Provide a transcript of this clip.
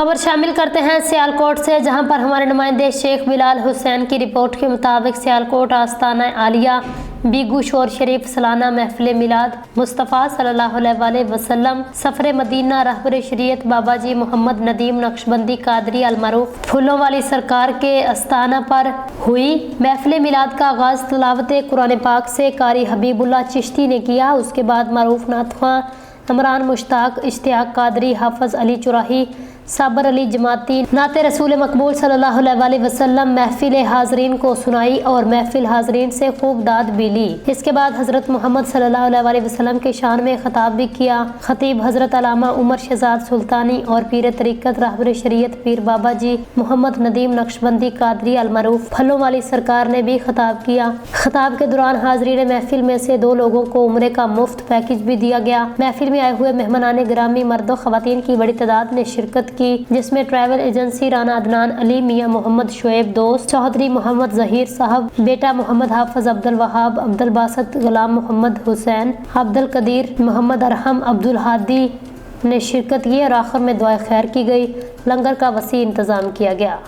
खबर शामिल करते हैं सियालकोट से, जहां पर हमारे नुमाइंदे शेख बिलाल हुसैन की रिपोर्ट के मुताबिक सियालकोट आस्ताना आलिया बीगू शोर शरीफ सालाना महफिल मिलाद मुस्तफ़ा सल्लल्लाहु अलैहि वसल्लम सफ़र मदीना रहबर शरीयत बाबा जी मोहम्मद नदीम नक्शबंदी कादरी अलमरूफ फूलों वाली सरकार के आस्ताना पर हुई। महफिल मिलाद का आगाज़ तिलावत कुरान पाक से कारी हबीबुल्लाह चिश्ती ने किया। उसके बाद मरूफ नातख़्वां इमरान मुश्ताक इश्तियाक कादरी हाफिज अली चुराही साबर अली जमाती नाते रसूल मकबूल सल्लल्लाहु अलैहि वसल्लम महफिल हाजरीन को सुनाई और महफिल हाजरीन से खूब दाद भी ली। इसके बाद हज़रत मोहम्मद सल्लल्लाहु अलैहि वसल्लम के शान में खिताब भी किया। खतीब हज़रत अल्लामा उमर शहजाद सुल्तानी और पीर तरीक़त रहबर शरीयत पीर बाबा जी मोहम्मद नदीम नक्शबंदी कादरी अलमरूफ फलों वाली सरकार ने भी खिताब किया। खिताब के दौरान हाजरीन महफिल में से 2 लोगों को उम्रे का मुफ्त पैकेज भी दिया गया। महफिल में आए हुए मेहमानान गिरामी मर्दों ख़वातीन की बड़ी तादाद ने शिरकत की, जिसमें ट्रैवल एजेंसी राना अदनान अली, मियां मोहम्मद शुएब दोस्त, चौधरी मोहम्मद जहीर साहब, बेटा मोहम्मद हाफिज अब्दुल वहाब, अब्दुल बासत, गुलाम मोहम्मद हुसैन, अब्दुल कदीर, मोहम्मद अरहम, अब्दुल हादी ने शिरकत की और आखिर में दुआ खैर की गई। लंगर का वसी इंतजाम किया गया।